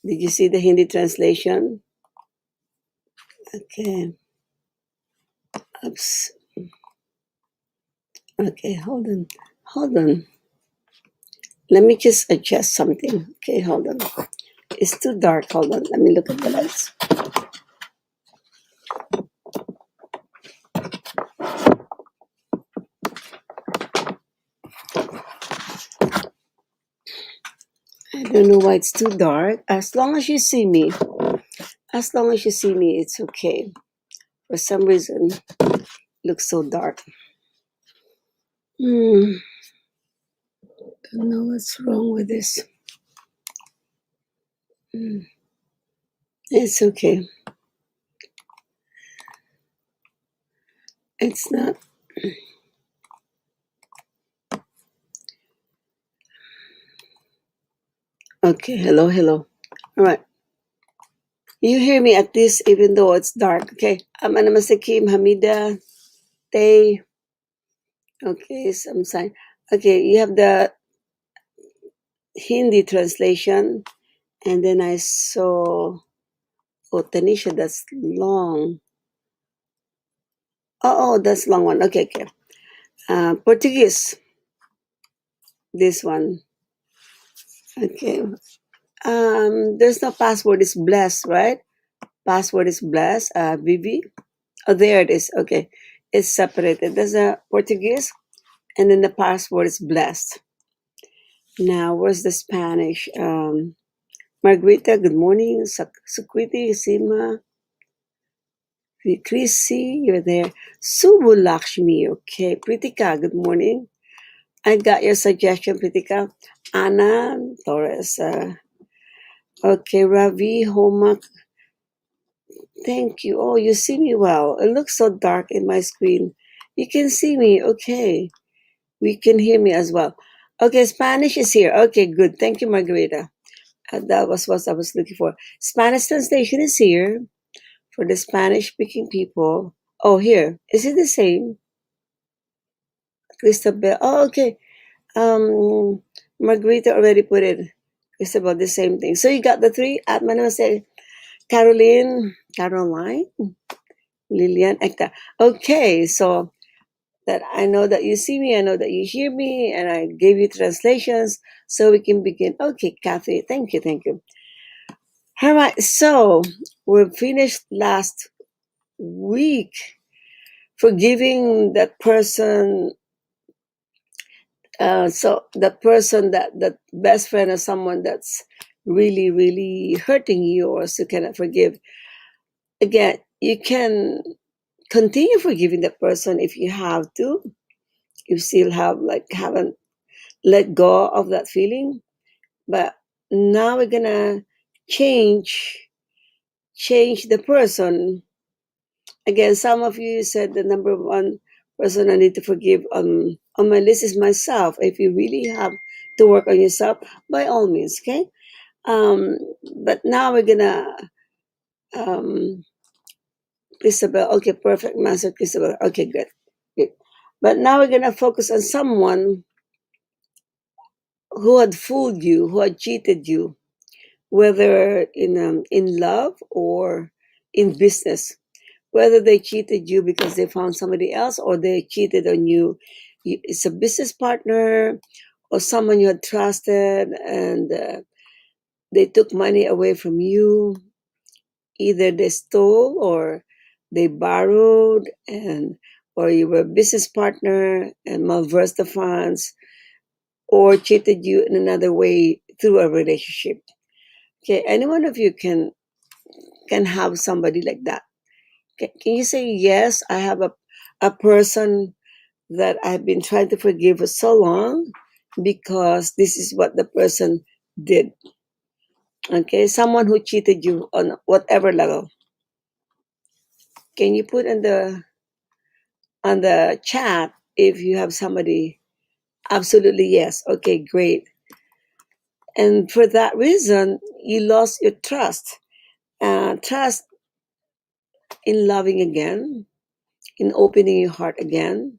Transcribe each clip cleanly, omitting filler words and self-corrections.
Did you see the Hindi translation? Okay. Oops. Okay, hold on. Hold on. Let me just adjust something. Okay, hold on. It's too dark. Hold on. Let me look at the lights. I don't know why it's too dark. As long as you see me, it's okay. For some reason, it looks so dark. Don't know what's wrong with this. It's okay. It's not. Okay, hello. All right. You hear me at least even though it's dark. Okay. Ana Masakim, Hamida, Tay. Okay, some sign. Okay, you have the Hindi translation. And then I saw, Tanisha, that's long. Oh, that's long one. Okay. Portuguese, this one. Okay. There's no password. It's blessed, right? Password is blessed. Vivi. Oh, there it is. Okay. It's separated. There's a Portuguese, and then the password is blessed. Now, where's the Spanish? Margarita, good morning. Sukriti, Sima, Chrissy, you're there. Subu Lakshmi, okay. Pritika, good morning. I got your suggestion, Pritika. Anna Torres. Okay, Ravi, Homa, thank you. Oh, you see me well. It looks so dark in my screen. You can see me. Okay. We can hear me as well. Okay, Spanish is here. Okay, good. Thank you, Margarita. That was what I was looking for. Spanish translation is here for the Spanish speaking people. Oh, here. Is it the same? Cristobal. Oh, okay. Margarita already put it. It's about the same thing. So you got the three. Say Caroline, Lilian, Ekta. Okay, so that I know that you see me, I know that you hear me, and I gave you translations so we can begin. Okay, Kathy, thank you. All right, so we finished last week forgiving that person. So that person, that best friend or someone that's really hurting you or so cannot forgive. Again, you can continue forgiving that person if you have to. You still haven't let go of that feeling, but now we're gonna change the person. Again, some of you said the number one person I need to forgive on my list is myself. If you really have to work on yourself, by all means, okay. But now we're gonna Christabel. Okay, perfect, Master Christabel. Okay, good. But now we're gonna focus on someone who had fooled you, who had cheated you, whether in love or in business. Whether they cheated you because they found somebody else or they cheated on you. It's a business partner or someone you had trusted and they took money away from you. Either they stole or they borrowed, and or you were a business partner and malversed the funds or cheated you in another way through a relationship. Okay, any one of you can have somebody like that. Can you say, yes, I have a person that I've been trying to forgive for so long because this is what the person did. Okay, someone who cheated you on whatever level. Can you put on the chat if you have somebody? Absolutely yes. Okay, great. And for that reason, you lost your trust. Trust in loving again, in opening your heart again,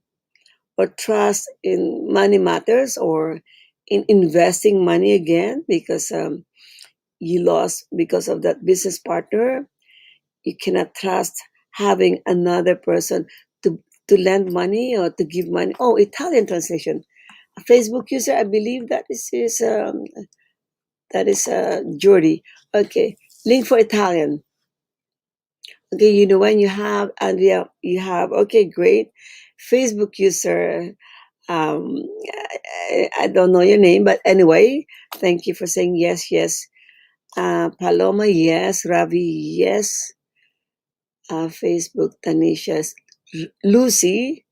or trust in money matters or in investing money again because you lost because of that business partner. You cannot trust having another person to lend money or to give money. Oh, Italian translation. A Facebook user, I believe that is Jordi. Okay, link for Italian. Okay, you know when you have Andrea, you have okay, great. Facebook user. Um, I don't know your name, but anyway, thank you for saying yes, yes. Paloma, yes. Ravi, yes. Facebook, Tanisha, Lucy.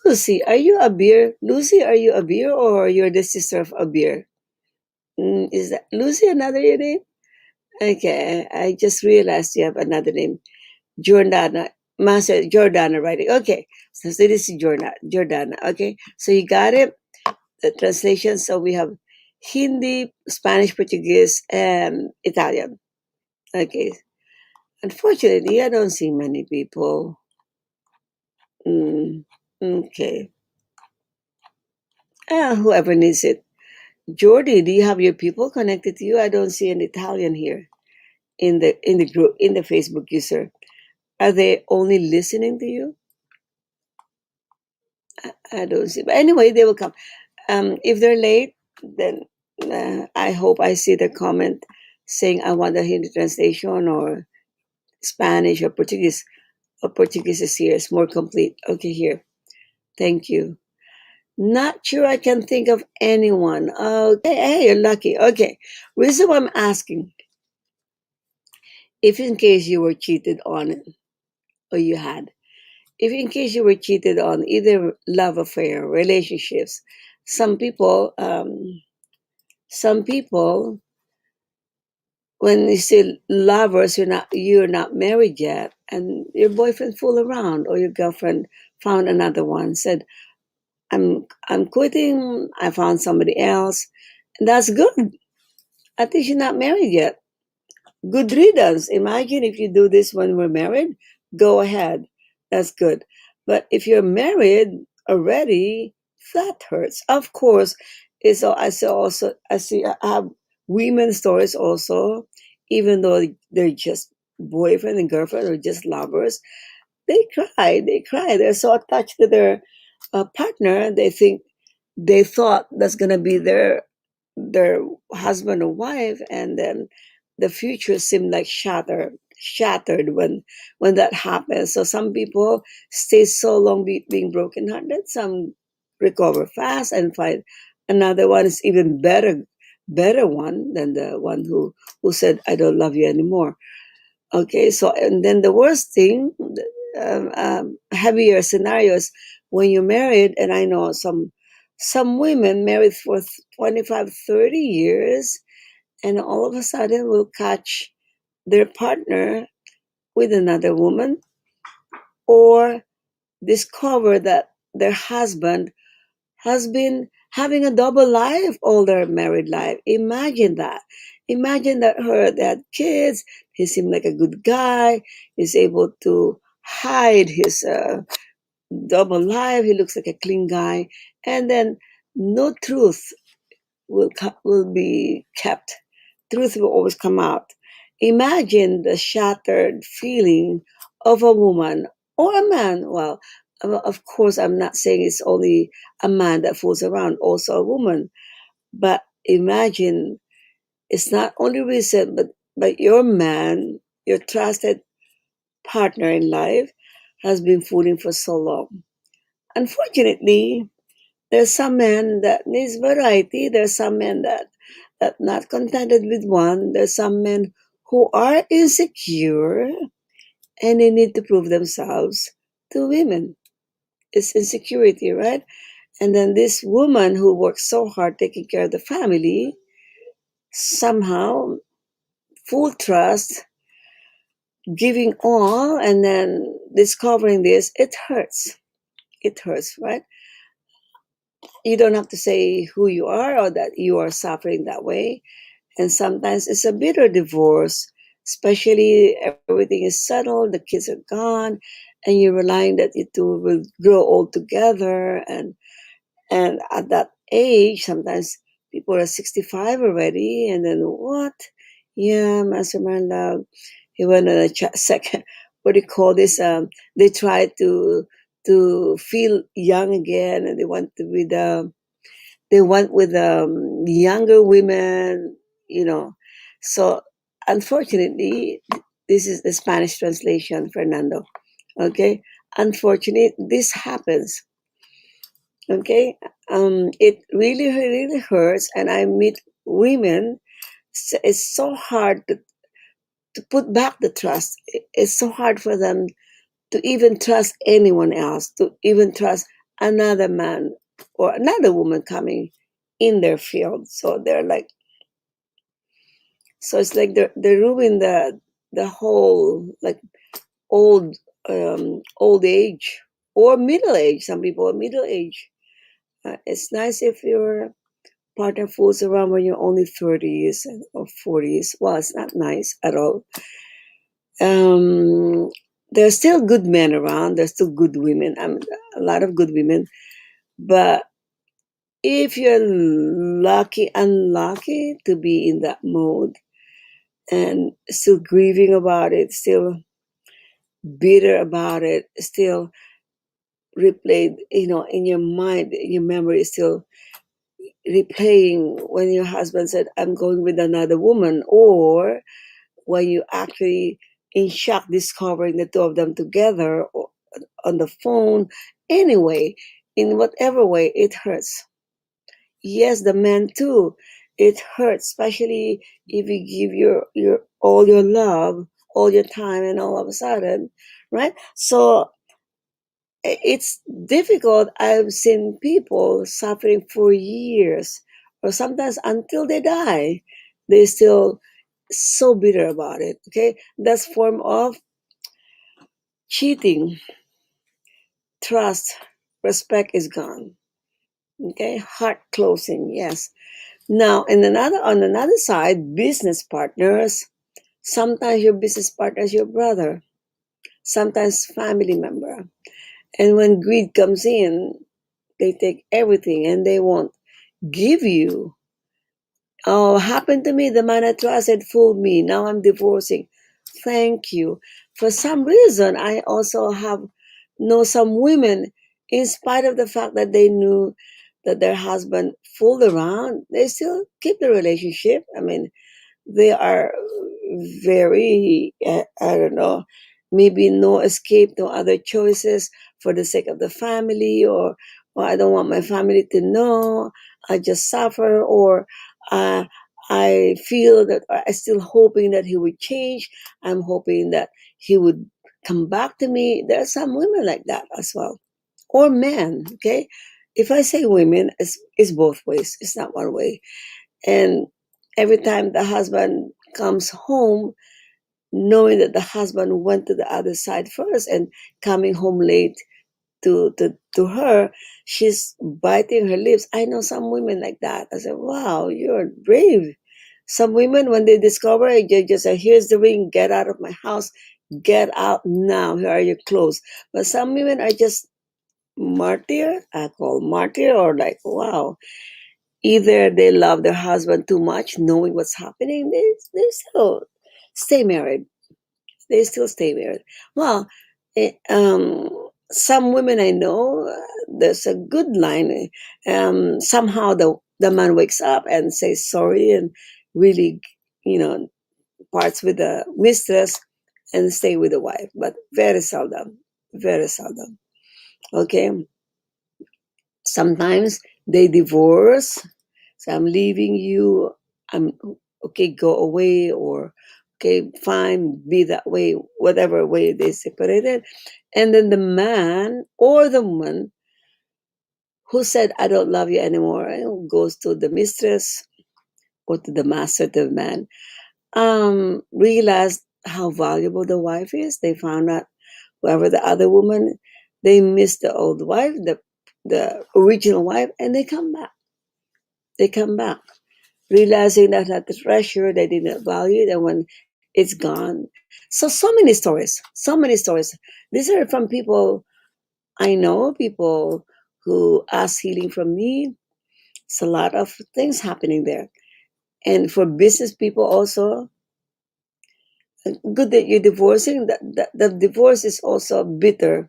Lucy, are you a beer? Lucy, are you a beer or you're the sister of a beer? Is that Lucy another your name? Okay, I just realized you have another name. Jordana, Master Jordana writing. Okay, so this is Jordana. Okay, so you got it. The translation. So we have Hindi, Spanish, Portuguese, and Italian. Okay. Unfortunately, I don't see many people. Mm, okay. Whoever needs it. Jordi, do you have your people connected to you? I don't see an Italian here in the group in the Facebook user. Are they only listening to you? I don't see. But anyway, they will come. If they're late, then I hope I see their comment saying I want the Hindi translation or Spanish or Portuguese. Or Portuguese is here. It's more complete. Okay, here. Thank you. Not sure I can think of anyone. Okay, hey, you're lucky. Okay, reason why I'm asking, if in case you were cheated on, or you had, if in case you were cheated on either love affair, relationships, some people, um, some people, when you say lovers, you're not married yet, and your boyfriend fool around or your girlfriend found another one, said, I'm quitting. I found somebody else. And that's good. At least you're not married yet. Good riddance. Imagine if you do this when we're married. Go ahead. That's good. But if you're married already, that hurts. Of course, it's I have women stories also, even though they're just boyfriend and girlfriend or just lovers, they cry. They cry. They're so attached to their partner. They thought that's gonna be their husband or wife, and then the future seemed like shattered when that happens. So some people stay so long being brokenhearted. Some recover fast and find another one is even better one than the one who said I don't love you anymore. Okay, so and then the worst thing, heavier scenarios when you're married, and I know some women married for 25, 30 years, and all of a sudden will catch their partner with another woman or discover that their husband has been having a double life all their married life. Imagine that. Imagine that they had kids. He seemed like a good guy. He's able to hide his double life. He looks like a clean guy. And then no truth will be kept. Truth will always come out. Imagine the shattered feeling of a woman or a man. Well, of course, I'm not saying it's only a man that fools around, also a woman. But imagine it's not only recent, but your man, your trusted partner in life, has been fooling for so long. Unfortunately, there's some men that needs variety. There's some men that not contented with one. There's some men who are insecure and they need to prove themselves to women. It's insecurity, right? And then this woman who works so hard taking care of the family, somehow full trust, giving all, and then discovering this, it hurts. It hurts, right? You don't have to say who you are or that you are suffering that way. And sometimes it's a bitter divorce, especially everything is settled, the kids are gone, and you're relying that you two will grow old together. And at that age, sometimes people are 65 already, and then what? Yeah, Mastermind Love. He went on a second. What do you call this? They try to feel young again, and they went with younger women. You know, so unfortunately, this is the Spanish translation, Fernando. Okay, unfortunately, this happens. Okay, it really hurts, and I meet women. It's so hard to put back the trust. It's so hard for them to even trust anyone else, to even trust another man or another woman coming in their field. So they're like, so it's like they ruin the whole like old old age or middle age. Some people are middle age. It's nice if your partner fools around when you're only 30s or 40s. Well, it's not nice at all. um, there's still good men around. There's still good women. A lot of good women. But if you're unlucky to be in that mode and still grieving about it, still bitter about it, still replayed, in your mind, in your memory, still replaying when your husband said, "I'm going with another woman," or when you actually in shock discovering the two of them together on the phone. Anyway, in whatever way, it hurts. Yes, the man too. It hurts, especially if you give your all your love, all your time, and all of a sudden, right? So it's difficult. I've seen people suffering for years, or sometimes until they die, they still so bitter about it. Okay, that's form of cheating. Trust, respect is gone. Okay, heart closing. Yes. Now, on another side, business partners. Sometimes your business partner is your brother, sometimes family member. And when greed comes in, they take everything and they won't give you. Oh, happened to me. The man I trusted fooled me. Now I'm divorcing. Thank you. For some reason, I also know some women, in spite of the fact that they knew that their husband fooled around, they still keep the relationship. I mean, they are very, I don't know, maybe no escape, no other choices for the sake of the family, or I don't want my family to know, I just suffer, or uh, I feel that I still hoping that he would change. I'm hoping that he would come back to me. There are some women like that as well, or men. Okay, if I say women, it's both ways. It's not one way. And every time the husband comes home, knowing that the husband went to the other side first and coming home late to her, she's biting her lips. I know some women like that. I said, wow, you're brave. Some women, when they discover it, they just say, here's the ring, get out of my house, get out now, here are your clothes. But some women are just martyr, I call martyr, or like, wow, either they love their husband too much, knowing what's happening, they still stay married. They still stay married. Well, some women I know, there's a good line. Somehow the man wakes up and says sorry and really, you know, parts with the mistress and stay with the wife, but very seldom, very seldom. Okay, sometimes they divorce. So I'm leaving you. I'm okay, go away, or okay, fine, be that way, whatever way they separated. And then the man or the woman who said, I don't love you anymore, goes to the mistress or to the master, to the man, realized how valuable the wife is. They found out whoever the other woman, they miss the old wife, the original wife, and they come back. They come back realizing that at the treasure they didn't value it, and when it's gone. So many stories, so many stories. These are from people I know, people who ask healing from me. It's a lot of things happening there. And for business people also, Good that you're divorcing. The divorce is also bitter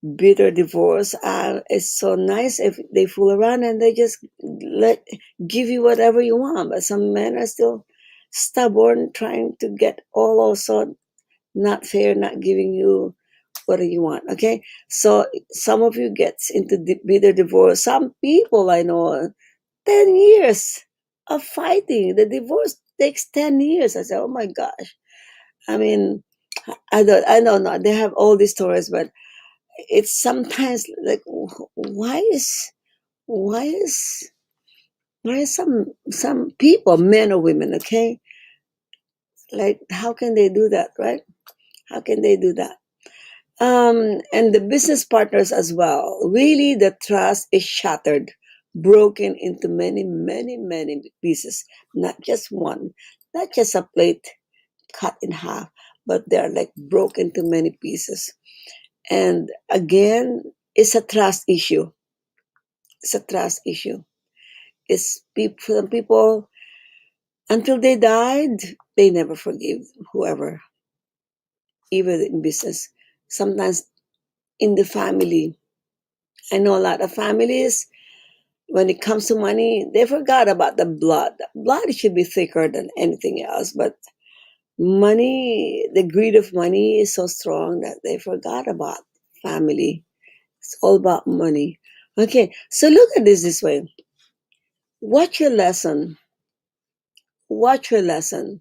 divorce. It's so nice if they fool around and they just let give you whatever you want. But some men are still stubborn, trying to get all also not fair, not giving you what do you want. Okay, so some of you gets into bitter divorce. Some people I know, 10 years of fighting. The divorce takes 10 years. I said, oh my gosh. I mean, I don't know. They have all these stories, but it's sometimes like, why is why is why is some people, men or women, okay, like how can they do that, right? How can they do that? And the business partners as well. Really, the trust is shattered, broken into many, many, many pieces. Not just one, not just a plate cut in half, but they're like broken to many pieces. And again, it's a trust issue. It's a trust issue. It's people, some people, until they died, they never forgive whoever, even in business. Sometimes in the family. I know a lot of families, when it comes to money, they forgot about the blood. Blood should be thicker than anything else, but money, the greed of money is so strong that they forgot about family. It's all about money. Okay, so look at this way. Watch your lesson. Watch your lesson.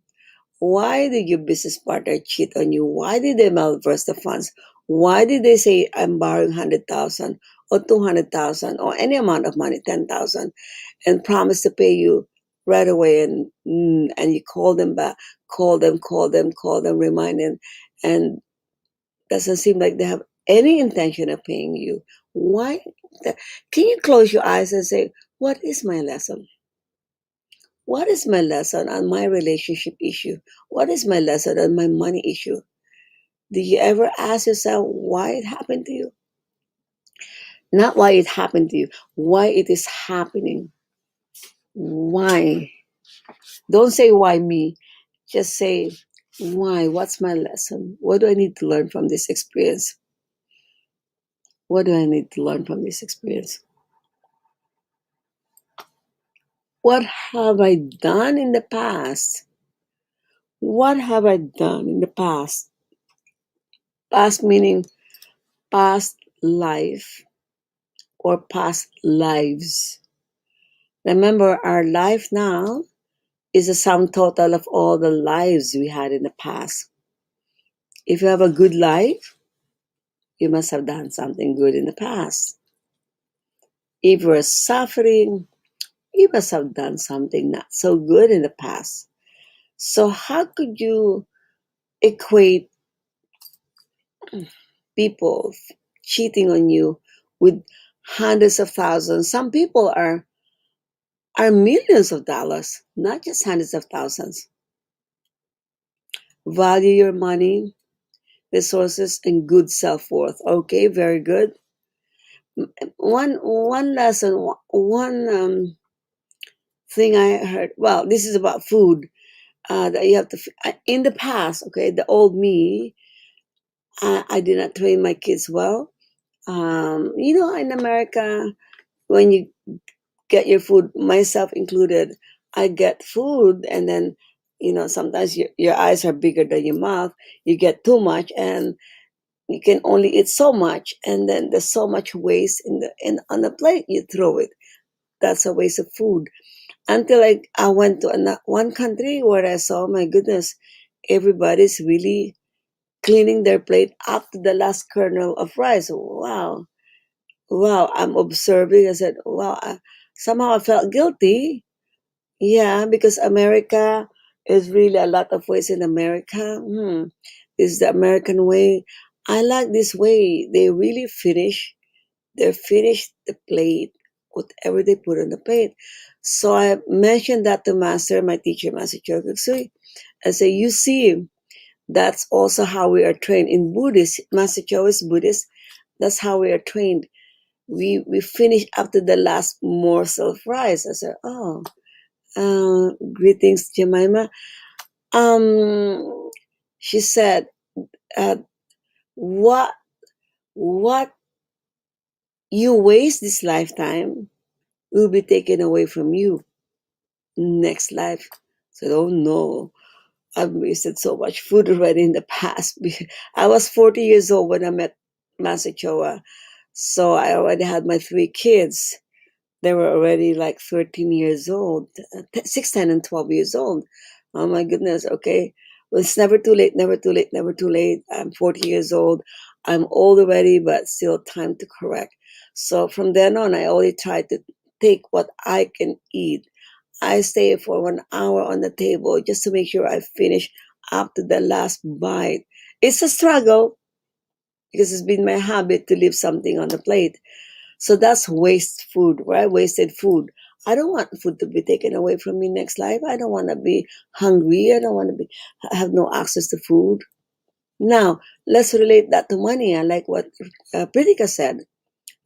Why did your business partner cheat on you? Why did they malverse the funds? Why did they say I'm borrowing 100,000 or 200,000 or any amount of money, 10,000, and promise to pay you right away, and you call them back, call them, remind them, and doesn't seem like they have any intention of paying you. Why? Can you close your eyes and say, what is my lesson? What is my lesson on my relationship issue? What is my lesson on my money issue? Do you ever ask yourself why it happened to you? Not why it happened to you, why it is happening. Why? Don't say why me. Just say why. What's my lesson? What do I need to learn from this experience? What do I need to learn from this experience? What have I done in the past? What have I done in the past? Past meaning past life or past lives. Remember, our life now is a sum total of all the lives we had in the past. If you have a good life, you must have done something good in the past. If you're suffering, you must have done something not so good in the past. So, how could you equate people cheating on you with hundreds of thousands? Some people are millions of dollars, not just hundreds of thousands. Value your money, resources, and good self worth. Okay, very good. One lesson, one thing I heard. Well, this is about food. That you have to. In the past, okay, the old me, I did not train my kids well. In America, when you get your food, myself included, I get food, and then sometimes your eyes are bigger than your mouth. You get too much, and you can only eat so much, and then there's so much waste in on the plate. You throw it. That's a waste of food. Until I went to one country where I saw, my goodness, everybody's really cleaning their plate up to the last kernel of rice. Wow, wow! I'm observing. I said, wow. Somehow I felt guilty. Yeah, because America is really a lot of ways in America. This is the American way. I like this way. They really finish the plate, whatever they put on the plate. So I mentioned that to Master, my teacher, Master Chokuksui. I say, you see, that's also how we are trained in Buddhist. Master Cho is Buddhist. That's how we are trained. We finish up to the last morsel of rice. I said, oh, greetings, Jemima. Um, she said, uh, "What what you waste this lifetime will be taken away from you next life." So, oh no, I've wasted so much food already in the past. I was 40 years old when I met Masachoa, so I already had my three kids. They were already like 13 years old, 6, 10, and 12 years old. Oh my goodness, okay. Well, it's never too late, never too late, never too late. I'm 40 years old. I'm old already, but still time to correct. So from then on, I only try to take what I can eat. I stay for 1 hour on the table just to make sure I finish up to the last bite. It's a struggle because it's been my habit to leave something on the plate. So that's waste food, right? Wasted food. I don't want food to be taken away from me next life. I don't want to be hungry. I don't want to be have no access to food. Now, let's relate that to money. I like what Pritika said.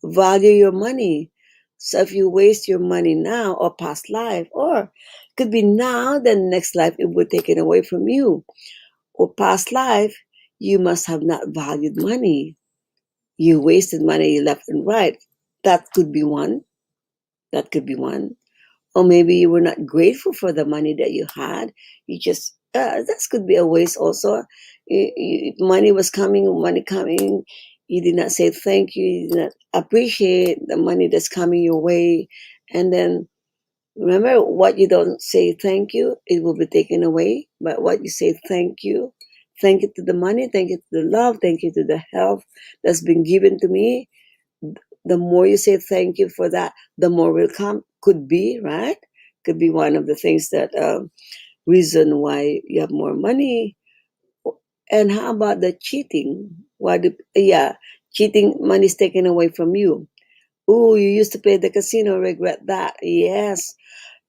Value your money. So if you waste your money now or past life, or could be now, then next life it will be taken away from you. Or past life, you must have not valued money. You wasted money left and right. That could be one. That could be one. Or maybe you were not grateful for the money that you had. You just, that could be a waste also. Money was coming, money coming. You did not say thank you. You did not appreciate the money that's coming your way. And then remember, what you don't say thank you, it will be taken away. But what you say thank you to the money, thank you to the love, thank you to the health that's been given to me, the more you say thank you for that, the more will come. Could be, right? Could be one of the things that reason why you have more money. And how about the cheating? Why do yeah, cheating money is taken away from you? Oh, you used to play the casino, regret that. Yes.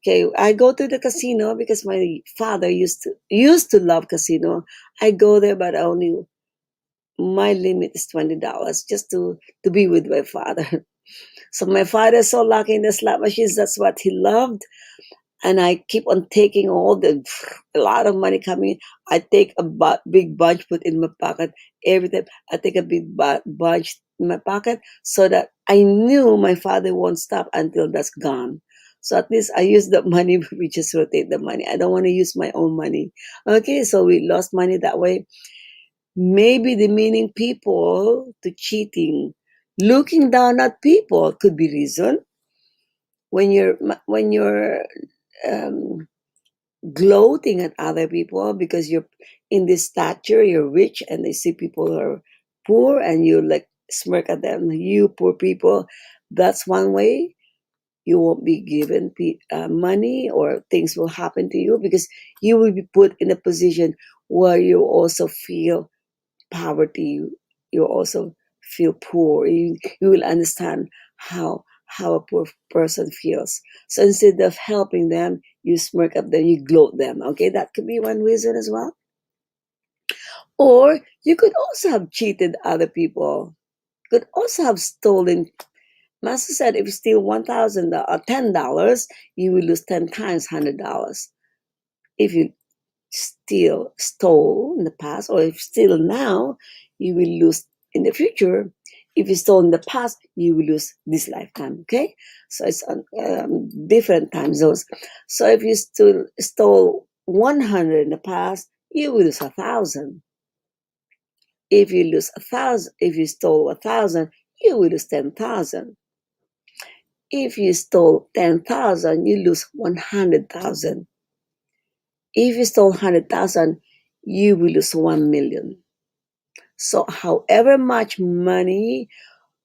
Okay, I go to the casino because my father used to love casino. I go there, but only my limit is $20 just to be with my father. So my father is so lucky in the slot machines. That's what he loved. And I keep on taking all a lot of money coming in. I take a big bunch, put in my pocket. Every time I take a big bunch in my pocket so that I knew my father won't stop until that's gone. So at least I use the money. We just rotate the money. I don't want to use my own money. Okay, so we lost money that way. Maybe demeaning people to cheating, looking down at people could be reason. When you're um, gloating at other people because you're in this stature, you're rich, and they see people who are poor, and you like smirk at them. You poor people. That's one way you won't be given money, or things will happen to you because you will be put in a position where you also feel poverty. You also feel poor. You will understand how a poor person feels. So instead of helping them, you smirk at them, you gloat them. Okay, that could be one reason as well. Or you could also have cheated other people. Could also have stolen. Master said if you steal 1,000 or $10, you will lose 10 times $100. If you stole in the past, or if steal now, you will lose in the future. If you stole in the past, you will lose this lifetime. Okay, so it's on different time zones. So if you still stole 100 in the past, you will lose 1,000. If you lose 1,000, if you stole 1,000, you will lose 10,000. If you stole 10,000, you lose 100,000. If you stole 100,000, you will lose 1,000,000. So, however much money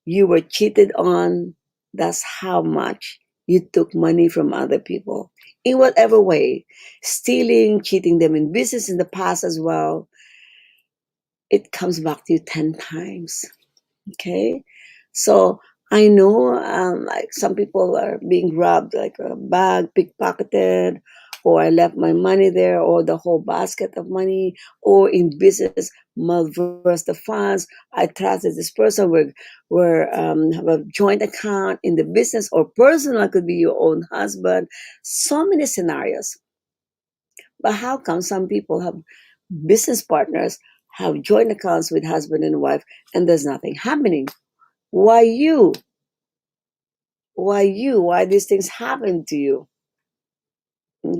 you were cheated on, that's how much you took money from other people. In whatever way, stealing, cheating them in business in the past as well, it comes back to you 10 times. Okay? So, I know like some people are being robbed, like a bag pickpocketed, or I left my money there, or the whole basket of money, or in business, malverse the funds. I trusted this person. We're have a joint account in the business or personal, could be your own husband. So many scenarios. But how come some people have business partners, have joint accounts with husband and wife, and there's nothing happening? Why you? Why you? Why these things happen to you?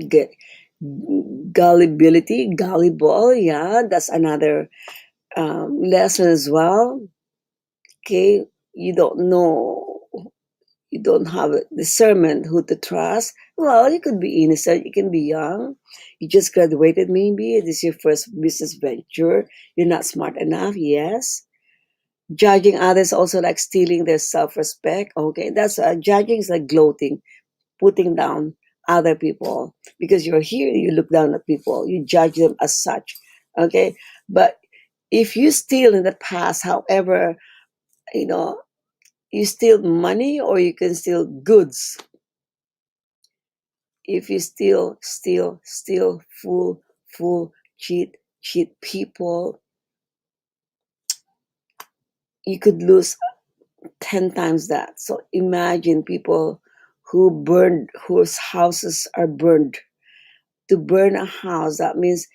Get gullibility, gullible, yeah, that's another lesson as well. Okay, you don't know, you don't have a discernment who to trust. Well, you could be innocent, you can be young, you just graduated, maybe this is your first business venture, you're not smart enough, yes. Judging others also like stealing their self-respect. Okay, that's judging is like gloating, putting down other people because you're here, you look down at people, you judge them as such. Okay, but if you steal in the past, however, you know, you steal money or you can steal goods. If you steal, fool, cheat people, you could lose 10 times that. So imagine people whose houses are burned. To burn a house, that means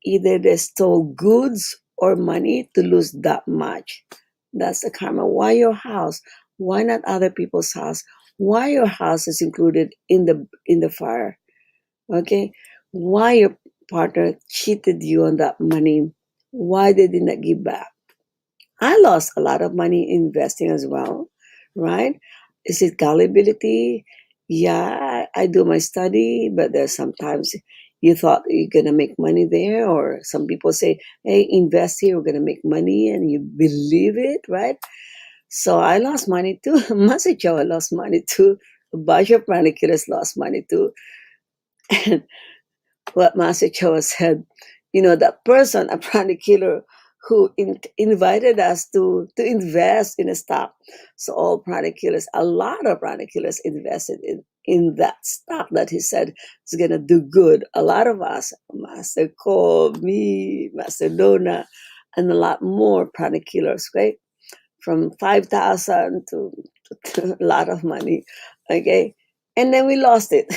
either they stole goods or money to lose that much. That's the karma. Why your house? Why not other people's house? Why your house is included in the fire? Okay? Why your partner cheated you on that money? Why they did not give back? I lost a lot of money investing as well, right? Is it gullibility? Yeah, I do my study, but there's sometimes you thought you're gonna make money there, or some people say, "Hey, invest here, we're gonna make money," and you believe it, right? So I lost money too. Masicho lost money too. A bunch of manicurists lost money too. And what Master Cho said, that person, a pranic killer, who invited us to invest in a stock. So all pranic killers, a lot of pranic killers invested in that stock that he said is going to do good. A lot of us, Master Ko, me, Master Dona, and a lot more pranic killers, right? From 5,000 to a lot of money. Okay. And then we lost it.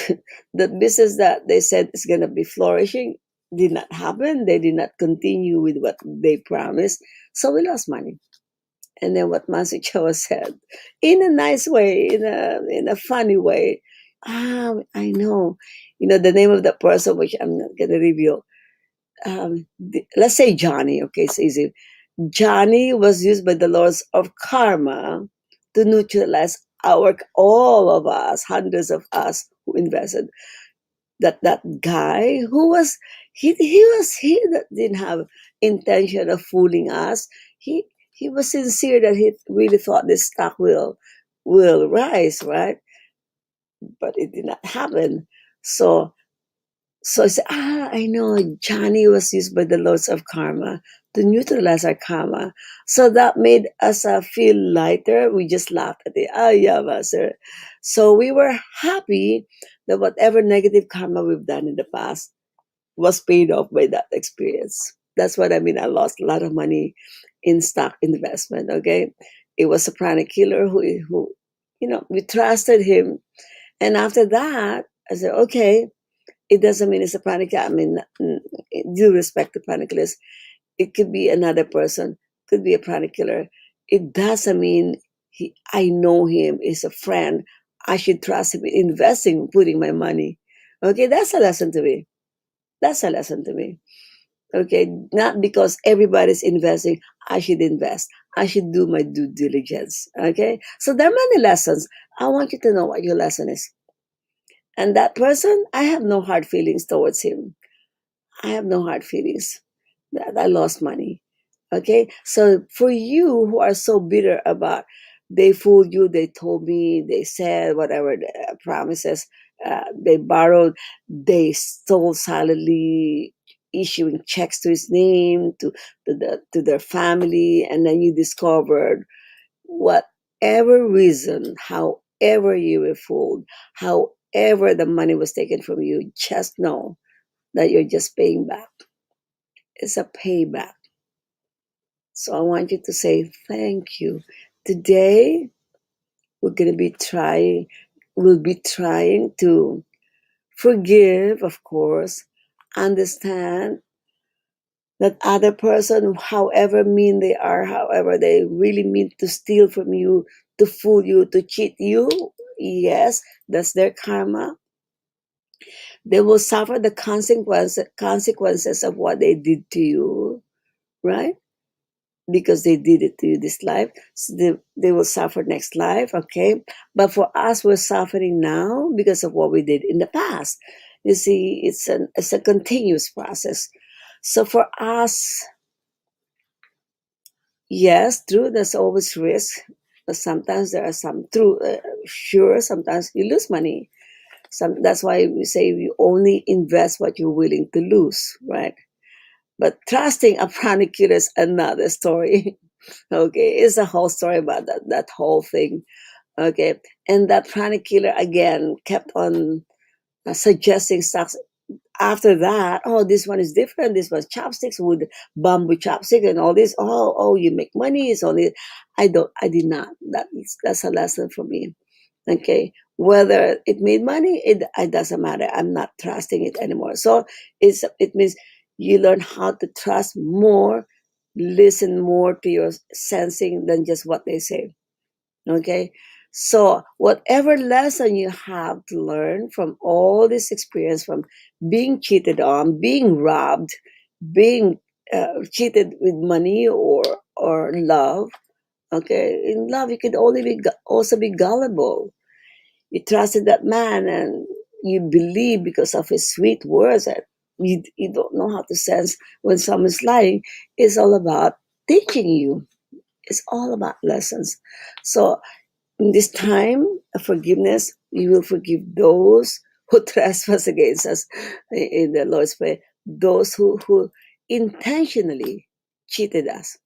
The business that they said is going to be flourishing did not happen. They did not continue with what they promised. So we lost money. And then what Mansi Choa said, in a nice way, in a funny way. I know. The name of the person, which I'm not going to reveal. Let's say Johnny. Okay, it's easy. Johnny was used by the laws of karma to neutralize all of us, hundreds of us who invested. That guy who was he that didn't have intention of fooling us. He was sincere that he really thought this stock will rise, right? But it did not happen. So I said, I know Johnny was used by the laws of karma to neutralize our karma. So that made us feel lighter. We just laughed at it. Yeah, master. So we were happy that whatever negative karma we've done in the past was paid off by that experience. That's what I mean. I lost a lot of money in stock investment. Okay. It was a pranic killer who, we trusted him. And after that, I said, okay, it doesn't mean it's a panic. I mean, due respect to panic killers, it could be another person, could be a panic killer. It doesn't mean I know him, is a friend. I should trust him in investing, putting my money. Okay, that's a lesson to me. That's a lesson to me. Okay, not because everybody's investing, I should invest. I should do my due diligence. Okay, so there are many lessons. I want you to know what your lesson is. And that person, I have no hard feelings towards him. I have no hard feelings that I lost money. Okay, so for you who are so bitter about they fooled you, they told me, they said whatever promises, they borrowed, they stole silently, issuing checks to his name to their family, and then you discovered whatever reason, however you were fooled, however the money was taken from you, just know that you're just paying back. It's a payback. So I want you to say thank you. Today we're gonna be trying we'll be trying to forgive, of course, understand that other person, however mean they are, however they really mean to steal from you, to fool you, to cheat you, yes, that's their karma. They will suffer the consequences of what they did to you, right? Because they did it to you this life. So they will suffer next life, okay? But for us, we're suffering now because of what we did in the past. You see, it's a continuous process. So for us, yes, true, there's always risk. But sometimes there are some true, sure, sometimes you lose money. That's why we say you only invest what you're willing to lose, right? But trusting a pranic killer is another story. Okay, it's a whole story about that whole thing. Okay, and that pranic killer again kept on suggesting stuff after that. Oh, this one is different. This was chopsticks with bamboo chopstick and all this. Oh, you make money. It's only I did not. That's a lesson for me. Okay, whether it made money, it doesn't matter. I'm not trusting it anymore. So it means you learn how to trust more, listen more to your sensing than just what they say. Okay, so whatever lesson you have to learn from all this experience, from being cheated on, being robbed, being cheated with money or love. Okay, in love you could only be also be gullible. You trusted that man and you believe because of his sweet words that you don't know how to sense when someone's lying. It's all about teaching you. It's all about lessons. So in this time of forgiveness, we will forgive those who trespass against us in the Lord's Prayer, those who intentionally cheated us,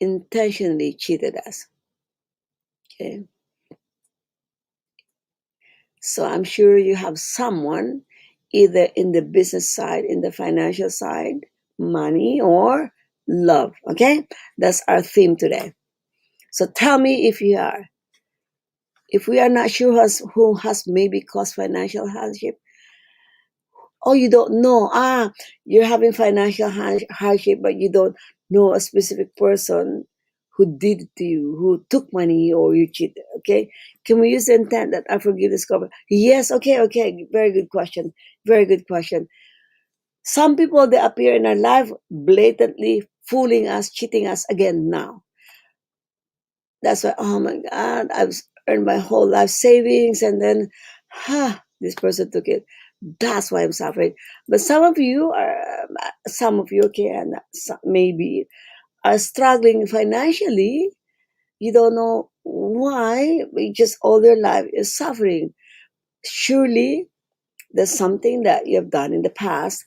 intentionally cheated us. Okay. So I'm sure you have someone either in the business side, in the financial side, money or love. Okay. That's our theme today. So tell me if you are. If we are not sure who has maybe caused financial hardship, oh, you don't know. You're having financial hardship, but you don't know a specific person who did it to you, who took money or you cheated. Okay, can we use the intent that I forgive this cover? Yes. Okay. Very good question. Very good question. Some people they appear in our life blatantly fooling us, cheating us again now. That's why, oh my God, I've earned my whole life savings and then, this person took it. That's why I'm suffering. But some of you, okay, and maybe are struggling financially. You don't know why, but just all their life is suffering. Surely there's something that you have done in the past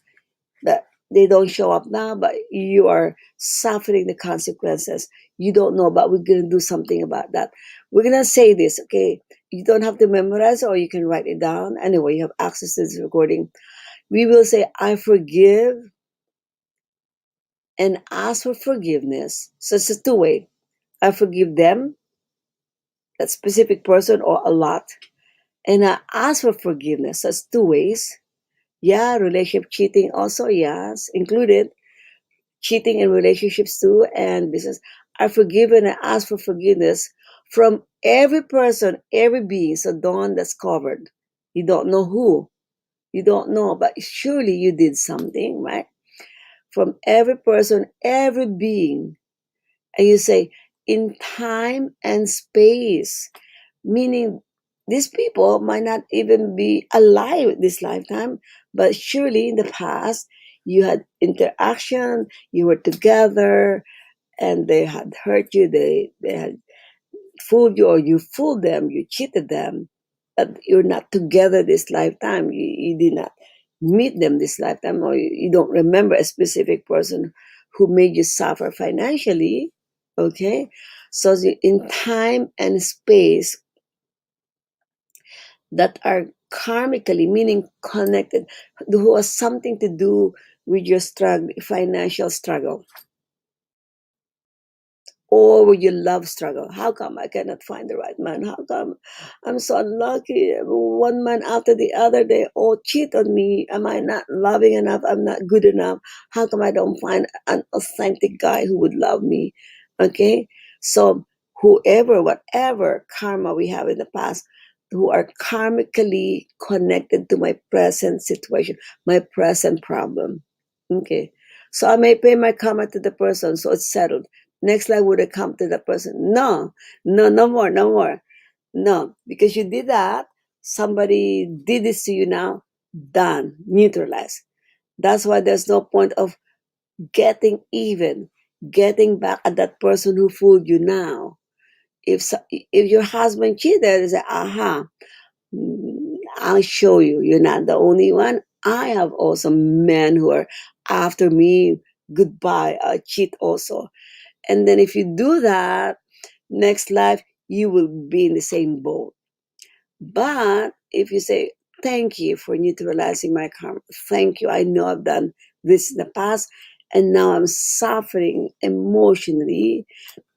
that they don't show up now, but you are suffering the consequences. You don't know, but we're going to do something about that. We're going to say this, okay? You don't have to memorize or you can write it down. Anyway, you have access to this recording. We will say, I forgive and ask for forgiveness. So it's a two-way. I forgive them, that specific person or a lot, and I ask for forgiveness. So it's two ways. Yeah, relationship cheating also, yes, included. Cheating in relationships too and business. I forgive and I ask for forgiveness from every person, every being. So Dawn, that's covered. You don't know who. You don't know, but surely you did something, right? From every person, every being. And you say, in time and space, meaning these people might not even be alive this lifetime, but surely in the past, you had interaction, you were together, and they had hurt you, they had fooled you, or you fooled them, you cheated them, but you're not together this lifetime. You did not meet them this lifetime, or you don't remember a specific person who made you suffer financially. Okay, so in time and space that are karmically, meaning connected, who has something to do with your struggle, financial struggle. Or with your love struggle, how come I cannot find the right man? How come I'm so unlucky? One man after the other, they all cheat on me. Am I not loving enough? I'm not good enough. How come I don't find an authentic guy who would love me? Okay, so whoever, whatever karma we have in the past, who are karmically connected to my present situation, my present problem. Okay, so I may pay my karma to the person, so it's settled. Next life would have come to the person. No, no, no more, no more. No, because you did that. Somebody did this to you now. Done. Neutralized. That's why there's no point of getting even, getting back at that person who fooled you now. If your husband cheated, you say, aha, I'll show you. You're not the only one. I have also men who are after me. Goodbye. I cheat also. And then if you do that, next life, you will be in the same boat. But if you say, thank you for neutralizing my karma. Thank you. I know I've done this in the past. And now I'm suffering emotionally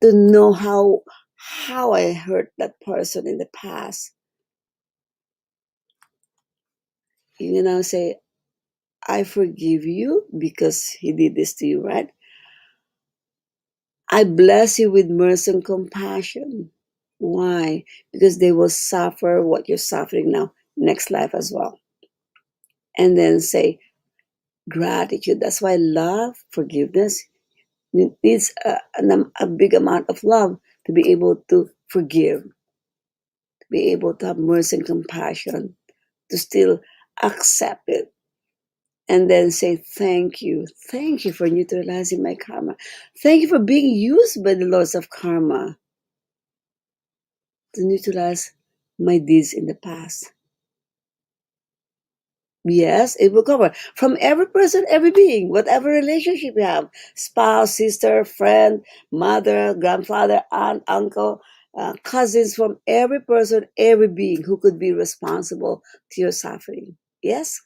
to know how I hurt that person in the past. You now say, I forgive you because he did this to you, right? I bless you with mercy and compassion. Why? Because they will suffer what you're suffering now, next life as well. And then say gratitude. That's why love, forgiveness, needs a big amount of love to be able to forgive, to be able to have mercy and compassion, to still accept it. And then say, thank you. Thank you for neutralizing my karma. Thank you for being used by the laws of karma to neutralize my deeds in the past. Yes, it will cover from every person, every being, whatever relationship you have, spouse, sister, friend, mother, grandfather, aunt, uncle, cousins, from every person, every being who could be responsible to your suffering. Yes?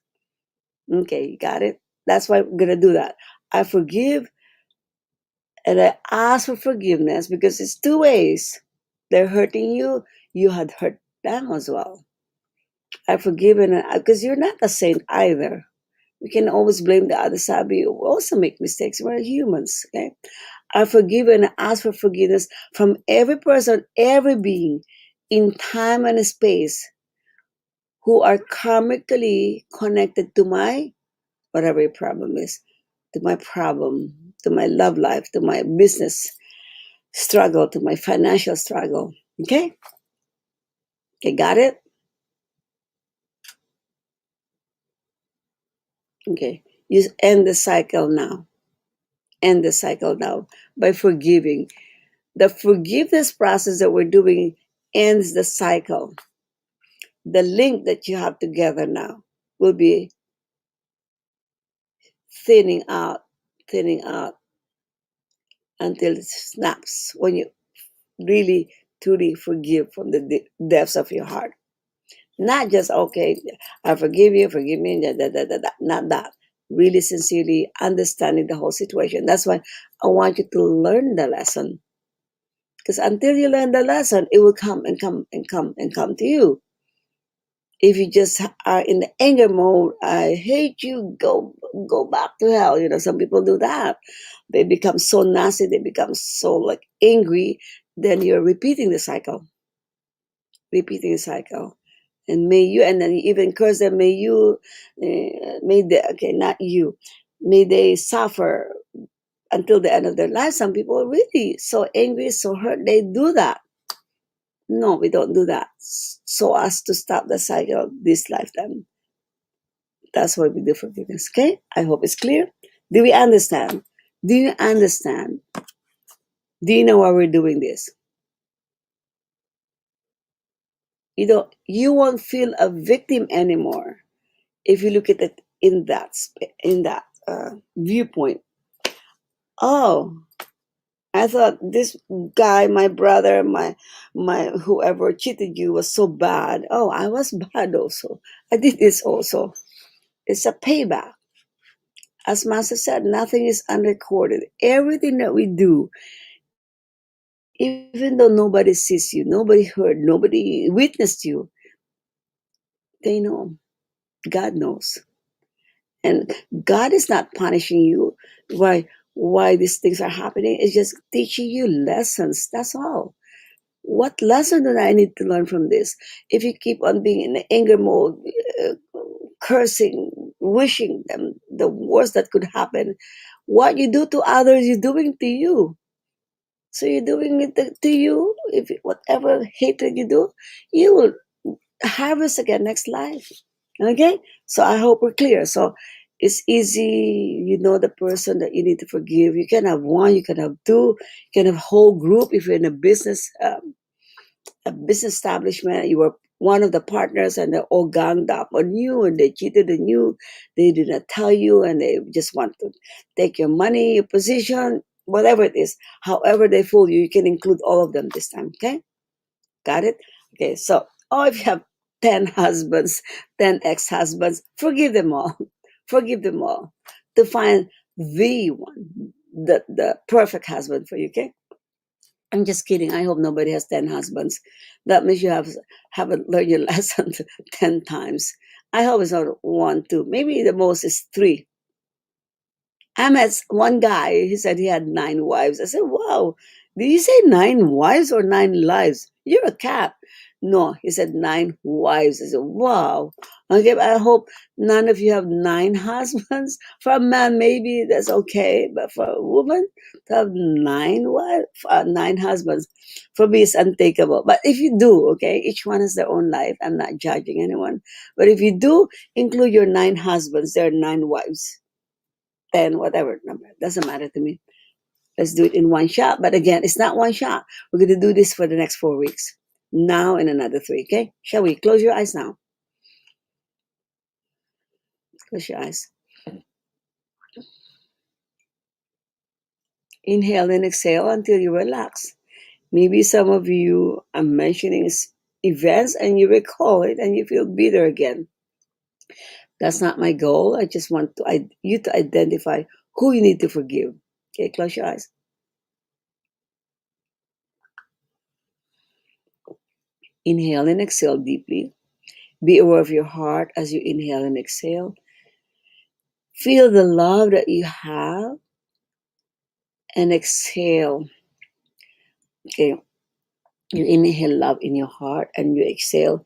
Okay, you got it? That's why we're going to do that. I forgive and I ask for forgiveness because it's two ways. They're hurting you, you had hurt them as well. I forgive because you're not a saint either. We can always blame the other side. We also make mistakes. We're humans. Okay. I forgive and ask for forgiveness from every person, every being in time and space who are karmically connected to my whatever your problem is, to my problem, to my love life, to my business struggle, to my financial struggle. Okay? Okay, got it? Okay. You end the cycle now. End the cycle now by forgiving. The forgiveness process that we're doing ends the cycle. The link that you have together now will be thinning out, thinning out until it snaps when you really, truly forgive from the depths of your heart. Not just, okay, I forgive me, da, da, da, da, da. Not that. Really sincerely understanding the whole situation. That's why I want you to learn the lesson. Because until you learn the lesson, it will come and come and come and come to you. If you just are in the anger mode, I hate you, go back to hell. Some people do that. They become so nasty, they become so like angry, then you're repeating the cycle. Repeating the cycle. And may you, and then you even curse them, may you, okay, not you, may they suffer until the end of their life. Some people are really so angry, so hurt, they do that. No, we don't do that. So as to stop the cycle this lifetime. That's why we do forgiveness. Okay? I hope it's clear. Do we understand? Do you understand? Do you know why we're doing this? You won't feel a victim anymore if you look at it in that viewpoint. Oh, I thought this guy, my brother, my whoever cheated you was so bad. Oh, I was bad also. I did this also. It's a payback. As Master said, nothing is unrecorded. Everything that we do Even though nobody sees you, nobody heard, nobody witnessed you, they know. God knows. And God is not punishing you why these things are happening. It's just teaching you lessons. That's all. What lesson do I need to learn from this? If you keep on being in anger mode, uh, cursing, wishing them the worst that could happen, what you do to others, you're doing to you. So you're doing it to you. If whatever hatred you do, you will harvest again next life. Okay? So I hope we're clear. So it's easy. You know the person that you need to forgive. You can have one, you can have two, you can have a whole group if you're in a business establishment. You were one of the partners and they're all ganged up on you and they cheated on you. They did not tell you and they just want to take your money, your position, whatever it is. However they fool you, you can include all of them this time. Okay? Got it? Okay, so, oh, if you have 10 husbands, 10 ex husbands, forgive them all. Forgive them all to find the one, the perfect husband for you, okay? I'm just kidding. I hope nobody has 10 husbands. That means you haven't learned your lesson 10 times. I hope it's not one, two. Maybe the most is three. I met one guy, he said he had 9 wives. I said, wow, did you say 9 wives or 9 lives? You're a cat. No, he said 9 wives. I said, wow. Okay, but I hope none of you have 9 husbands. For a man, maybe that's okay, but for a woman to have 9 wives, 9 husbands, for me, it's unthinkable. But if you do, okay, each one has their own life. I'm not judging anyone. But if you do include your 9 husbands, there are 9 wives. 10, whatever number. Doesn't matter to me. Let's do it in one shot. But again, it's not one shot. We're going to do this for the next 4 weeks. Now and another 3, okay? Shall we? Close your eyes now. Close your eyes. Inhale and exhale until you relax. Maybe some of you are mentioning events and you recall it and you feel bitter again. That's not my goal. I just want you to identify who you need to forgive. Okay, close your eyes. Inhale and exhale deeply. Be aware of your heart as you inhale and exhale. Feel the love that you have and exhale. Okay, you inhale love in your heart and you exhale.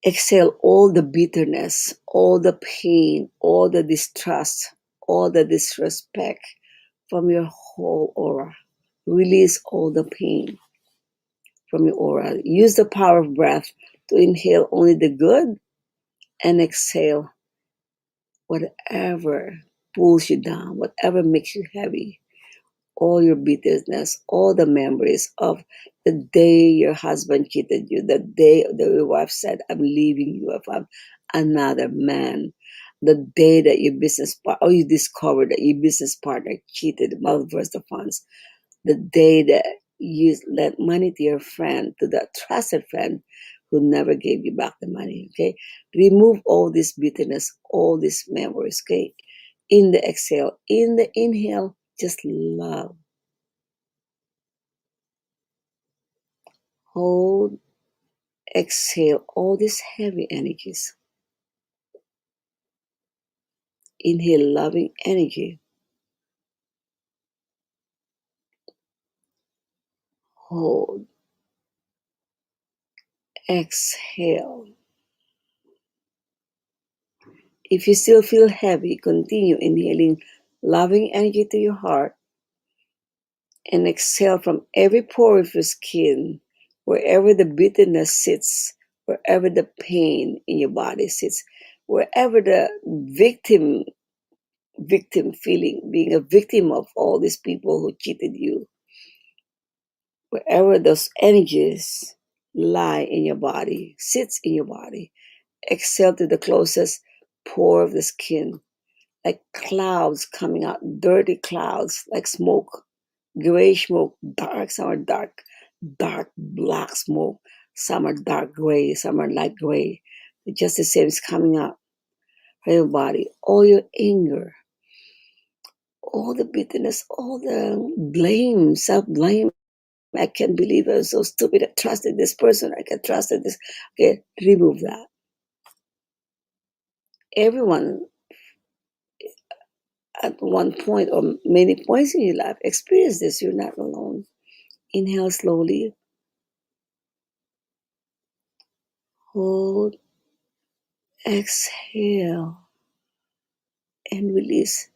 Exhale all the bitterness, all the pain, all the distrust, all the disrespect from your whole aura. Release all the pain from your aura. Use the power of breath to inhale only the good and exhale whatever pulls you down, whatever makes you heavy. All your bitterness, all the memories of the day your husband cheated you, the day that your wife said, I'm leaving you, if I'm another man, the day that your or you discovered that your business partner cheated, malversed the funds, the day that you lent money to your friend, to that trusted friend who never gave you back the money, okay? Remove all this bitterness, all these memories, okay? In the exhale, in the inhale, just love. Hold, exhale all these heavy energies. Inhale loving energy. Hold, exhale. If you still feel heavy, continue inhaling loving energy to your heart and exhale from every pore of your skin, wherever the bitterness sits, wherever the pain in your body sits, wherever the victim feeling, being a victim of all these people who cheated you, wherever those energies lie in your body, sits in your body, exhale to the closest pore of the skin, like clouds coming out, dirty clouds, like smoke, gray smoke, dark, some are dark black smoke, some are dark gray, some are light gray. Just the same is coming out from your body. All your anger, all the bitterness, all the blame, self blame I can't believe I was so stupid. I trusted this person. I can trusted this. Okay, remove that. Everyone at one point or many points in your life experience this. You're not alone. Inhale slowly. Hold. Exhale. And release.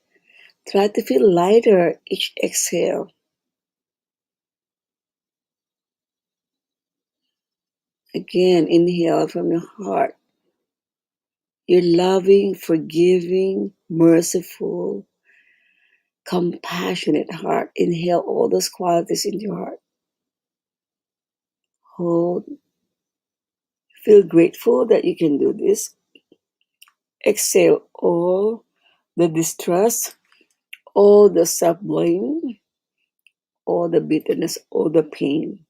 Try to feel lighter each exhale. Again, inhale from your heart. You're loving, forgiving, merciful, compassionate heart. Inhale all those qualities into your heart. Hold. Feel grateful that you can do this. Exhale all the distrust, all the self blame, all the bitterness, all the pain.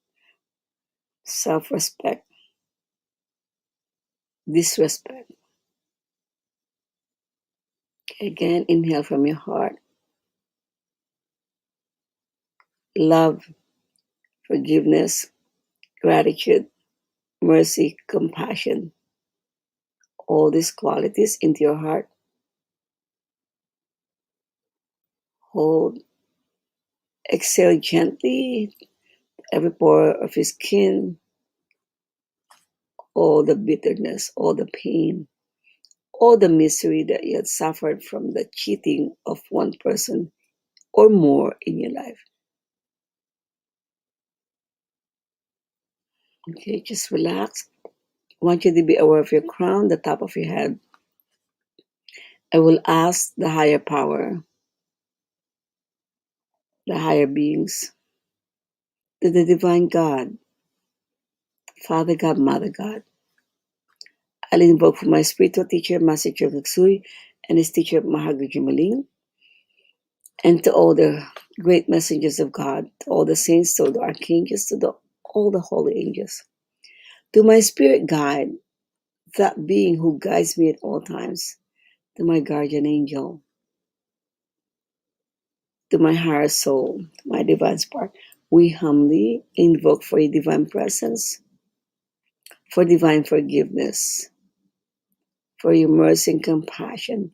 Self respect, disrespect. Again, inhale from your heart. Love, forgiveness, gratitude, mercy, compassion. All these qualities into your heart. Hold. Exhale gently, every pore of your skin, all the bitterness, all the pain, all the misery that you had suffered from the cheating of one person or more in your life. Okay, just relax. I want you to be aware of your crown, the top of your head. I will ask the higher power, the higher beings, the divine God, Father God, Mother God. I'll invoke for my spiritual teacher, Master Chogaksui, and his teacher, Mahagujumaling, and to all the great messengers of God, to all the saints, to all the archangels, to all the holy angels, to my spirit guide, that being who guides me at all times, to my guardian angel, to my higher soul, to my divine spark. We humbly invoke for your divine presence, for divine forgiveness, for your mercy and compassion,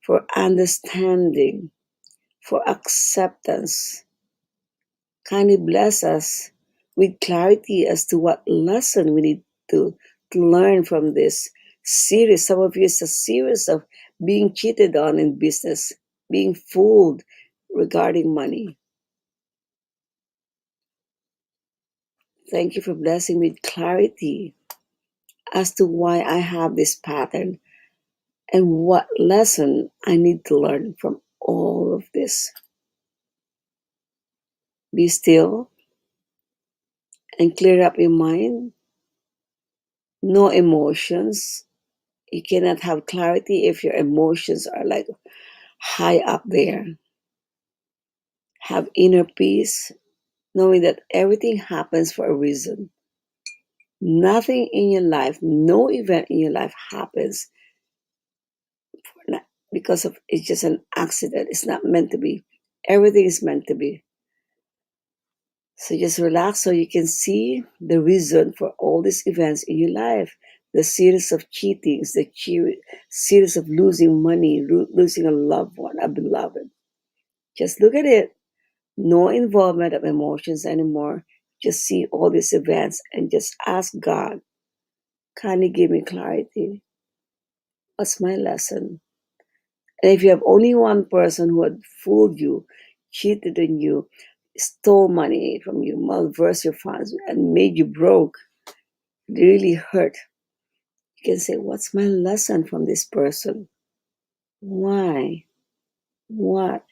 for understanding, for acceptance. Kindly bless us with clarity as to what lesson we need to learn from this series. Some of you, it's a series of being cheated on in business, being fooled regarding money. Thank you for blessing me with clarity as to why I have this pattern and what lesson I need to learn from all of this. Be still and clear up your mind. No emotions. You cannot have clarity if your emotions are like high up there. Have inner peace, knowing that everything happens for a reason. Nothing in your life, no event in your life happens because of it's just an accident. It's not meant to be. Everything is meant to be. So just relax so you can see the reason for all these events in your life. The series of cheatings, the series of losing money, losing a loved one, a beloved. Just look at it. No involvement of emotions anymore. Just see all these events and just ask God, can you give me clarity? What's my lesson? And if you have only one person who had fooled you, cheated on you, stole money from you, malversed your funds, and made you broke, really hurt, you can say, what's my lesson from this person? Why? What?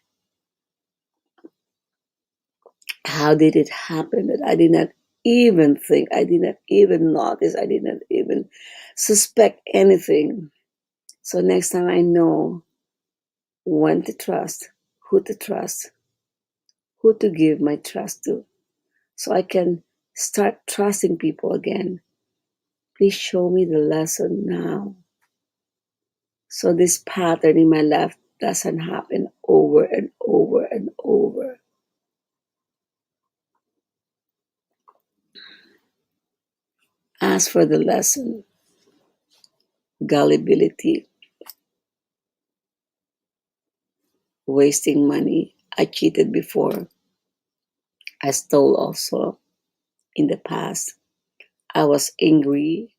How did it happen that I did not even think, I did not even notice, I did not even suspect anything? So next time I know when to trust, who to give my trust to, so I can start trusting people again. Please show me the lesson now, so this pattern in my life doesn't happen over and over and over. As for the lesson, gullibility, wasting money. I cheated before. I stole also in the past. I was angry.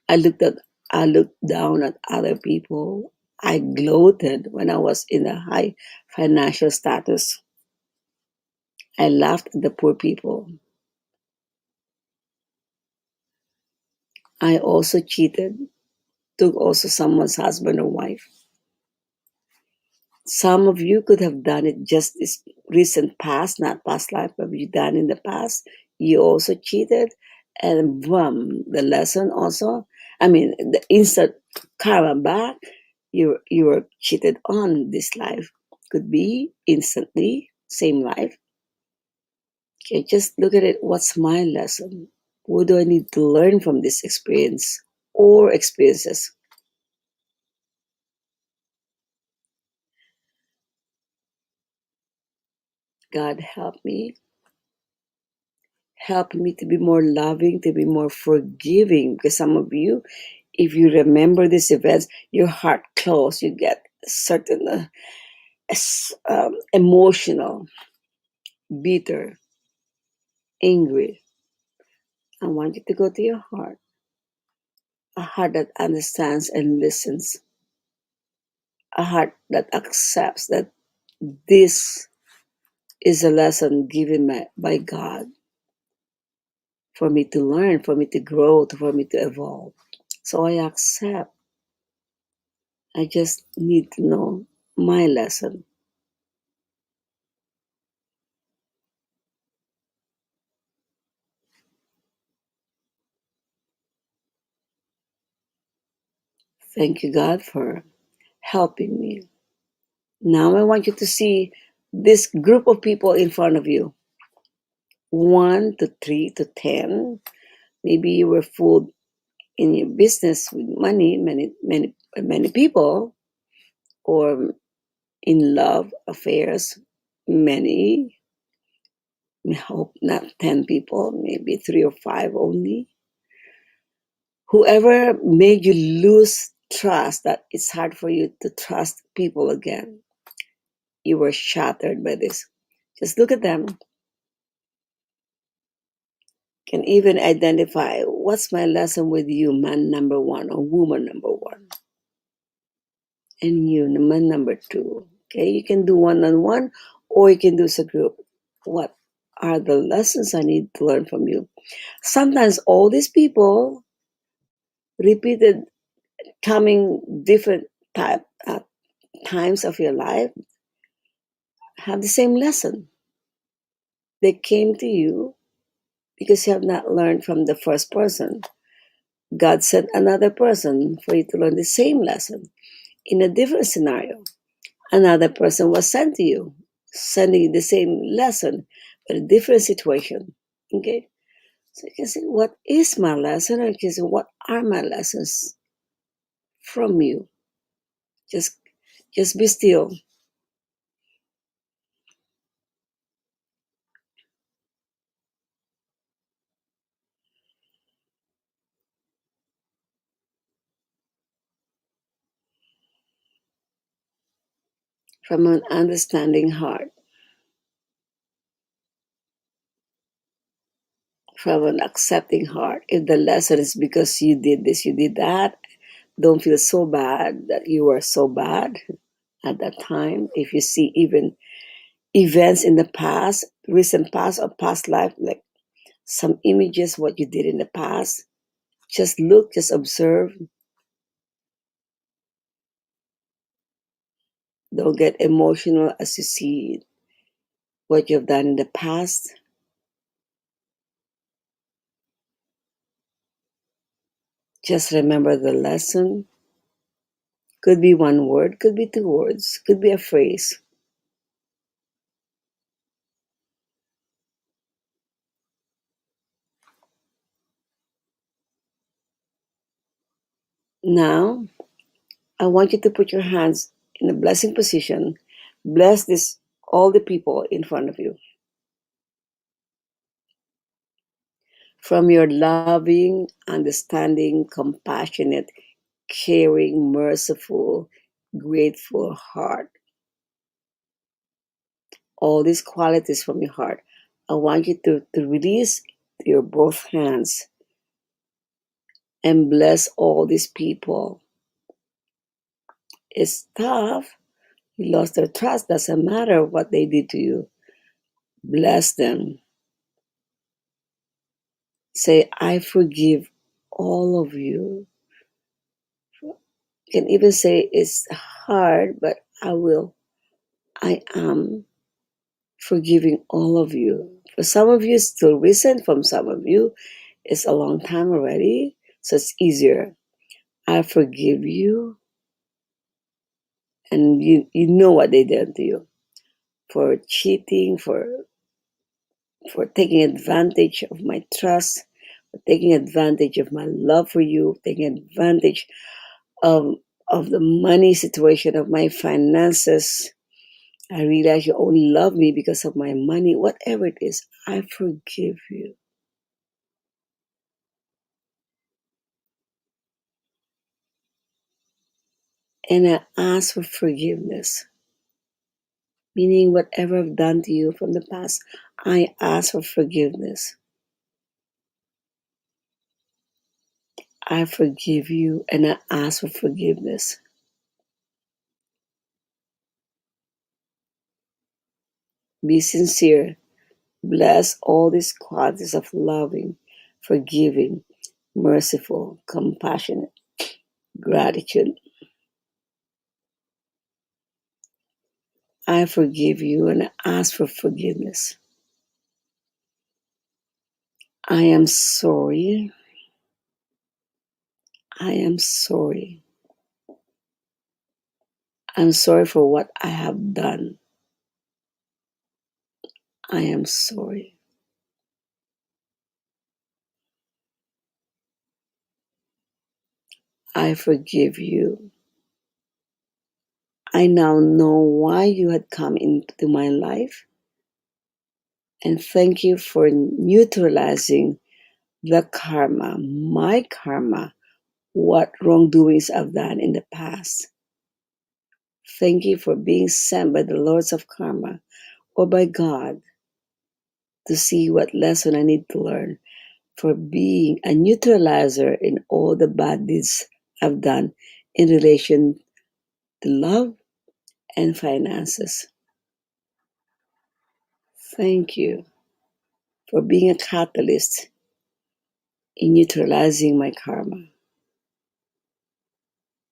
I looked at I looked down at other people. I gloated when I was in a high financial status. I laughed at the poor people. I also cheated, took also someone's husband or wife. Some of you could have done it just this recent past, not past life, but you done in the past. You also cheated, and boom, the lesson also. I mean, the instant karma back. You were cheated on this life. Could be instantly, same life. Okay, just look at it. What's my lesson? What do I need to learn from this experience or experiences? God help me to be more loving, to be more forgiving. Because some of you, if you remember these events, your heart closed. You get certain emotional, bitter, angry. I want you to go to your heart, a heart that understands and listens, a heart that accepts that this is a lesson given by God for me to learn, for me to grow, for me to evolve. So I accept. I just need to know my lesson. Thank you, God, for helping me. Now I want you to see this group of people in front of you, 1 to 3 to 10. Maybe you were fooled in your business with money, many people, or in love affairs, many. I hope not 10 people, maybe 3 or 5 only. Whoever made you lose trust, that it's hard for you to trust people again. You were shattered by this. Just look at them. Can even identify what's my lesson with you, man number one or woman number one, and you, man number two. Okay, you can do one on one or you can do as a group. What are the lessons I need to learn from you? Sometimes all these people repeated coming different times of your life have the same lesson. They came to you because you have not learned from the first person. God sent another person for you to learn the same lesson in a different scenario. Another person was sent to you, sending you the same lesson, but a different situation. Okay? So you can say, what is my lesson? Or you can say, what are my lessons from you? Just just be still from an understanding heart, from an accepting heart. If the lesson is because you did this, you did that, don't feel so bad that you were so bad at that time. If you see even events in the past, recent past or past life, like some images, what you did in the past, just look, just observe. Don't get emotional as you see what you've done in the past. Just remember the lesson. Could be one word, could be 2 words, could be a phrase. Now, I want you to put your hands in a blessing position. Bless this all the people in front of you. from your loving, understanding, compassionate, caring, merciful, grateful heart. All these qualities from your heart. I want you to release your both hands and bless all these people. It's tough. You lost their trust. Doesn't matter what they did to you. Bless them. Say, I forgive all of you. You can even say it's hard, but I will. I am forgiving all of you. For some of you, it's still recent. From some of you, it's a long time already. So it's easier. I forgive you. And you know what they did to you. For cheating, for taking advantage of my trust, for taking advantage of my love for you, taking advantage of, of the money situation, of my finances. I realize you only love me because of my money, whatever it is, I forgive you. And I ask for forgiveness, meaning whatever I've done to you from the past, I ask for forgiveness. I forgive you and I ask for forgiveness. Be sincere. Bless all these qualities of loving, forgiving, merciful, compassionate, gratitude. I forgive you and I ask for forgiveness. I am sorry. I am sorry. I'm sorry for what I have done. I am sorry. I forgive you. I now know why you had come into my life, and thank you for neutralizing the karma, my karma, what wrongdoings I've done in the past. Thank you for being sent by the Lords of Karma or by God to see what lesson I need to learn, for being a neutralizer in all the bad deeds I've done in relation to love and finances. Thank you for being a catalyst in neutralizing my karma.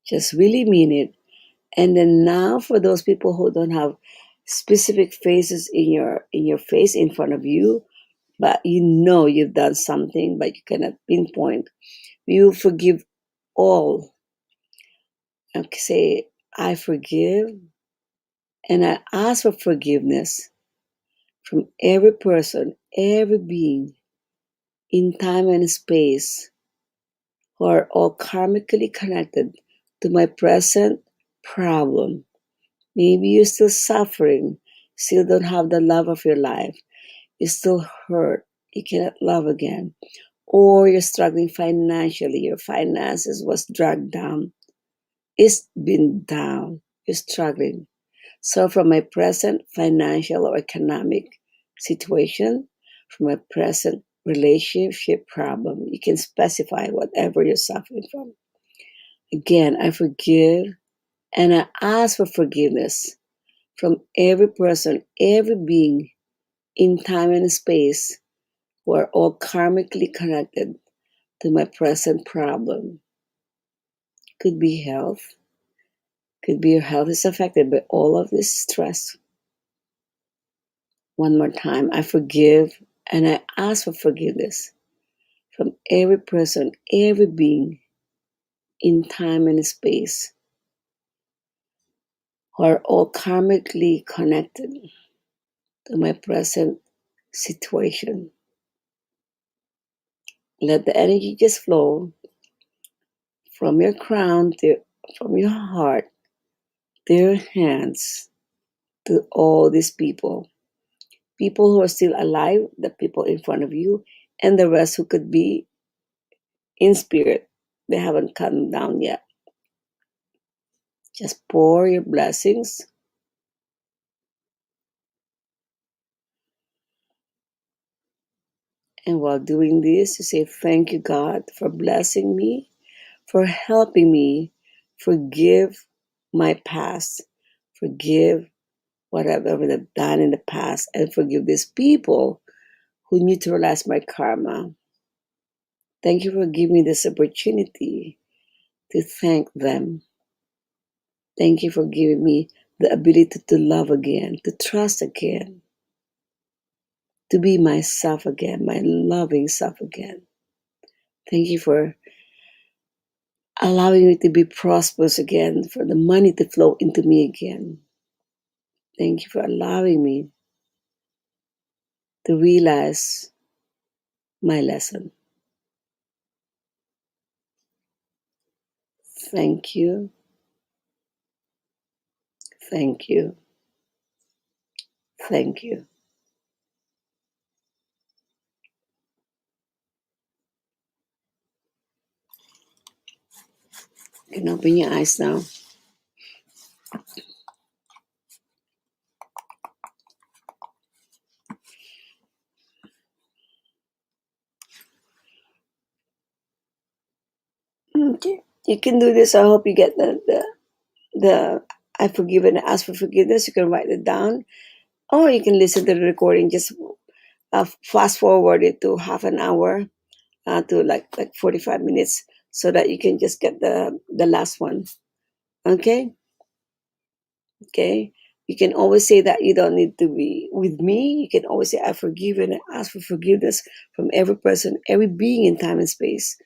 Just really mean it. And then now for those people who don't have specific faces in your face in front of you, but you know you've done something, but you cannot pinpoint, you forgive all. Okay, say, I forgive and I ask for forgiveness from every person, every being in time and space who are all karmically connected to my present problem. Maybe you're still suffering, still don't have the love of your life, you're still hurt, you cannot love again, or you're struggling financially, your finances was dragged down, it's been down, you're struggling. So from my present financial or economic situation, from my present relationship problem, you can specify whatever you're suffering from. Again, I forgive and I ask for forgiveness from every person, every being in time and space who are all karmically connected to my present problem. Could be health, could be your health is affected by all of this stress. One more time, I forgive and I ask for forgiveness from every person, every being in time and space who are all karmically connected to my present situation. Let the energy just flow from your crown to from your heart to your hands to all these people. People who are still alive, the people in front of you, and the rest who could be in spirit. They haven't come down yet. Just pour your blessings. And while doing this, you say, thank you, God, for blessing me, for helping me forgive my past, forgive what I've ever done in the past, and forgive these people who neutralized my karma. Thank you for giving me this opportunity to thank them. Thank you for giving me the ability to love again, to trust again, to be myself again, my loving self again. Thank you for allowing me to be prosperous again, for the money to flow into me again. Thank you for allowing me to realize my lesson. Thank you, thank you, thank you. You can open your eyes now. Okay. You can do this. I hope you get the I forgive and ask for forgiveness. You can write it down, or you can listen to the recording. Just fast forward it to half an hour, to like 45 minutes, so that you can just get the last one. Okay. Okay. You can always say that you don't need to be with me. You can always say, I forgive and ask for forgiveness from every person, every being in time and space.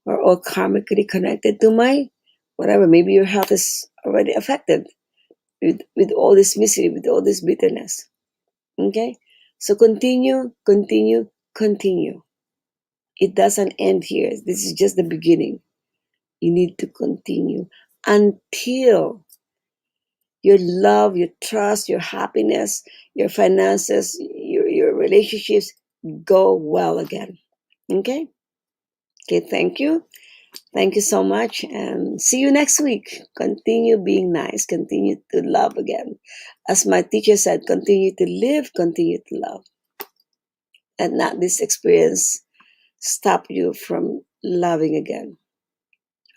We're all karmically connected to my whatever. Maybe your health is already affected with all this misery, with all this bitterness. Okay? So continue, continue, continue. It doesn't end here. This is just the beginning. You need to continue until your love, your trust, your happiness, your finances, your relationships go well again. Okay? Okay, thank you. Thank you so much, and see you next week. Continue being nice, continue to love again. As my teacher said, continue to live, continue to love. And not this experience stop you from loving again.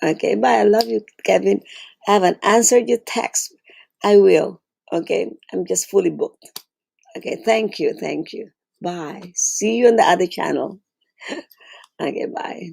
Okay, bye. I love you, Kevin. I haven't answered your text. I will. Okay, I'm just fully booked. Okay, thank you, thank you. Bye. See you on the other channel. Okay, bye.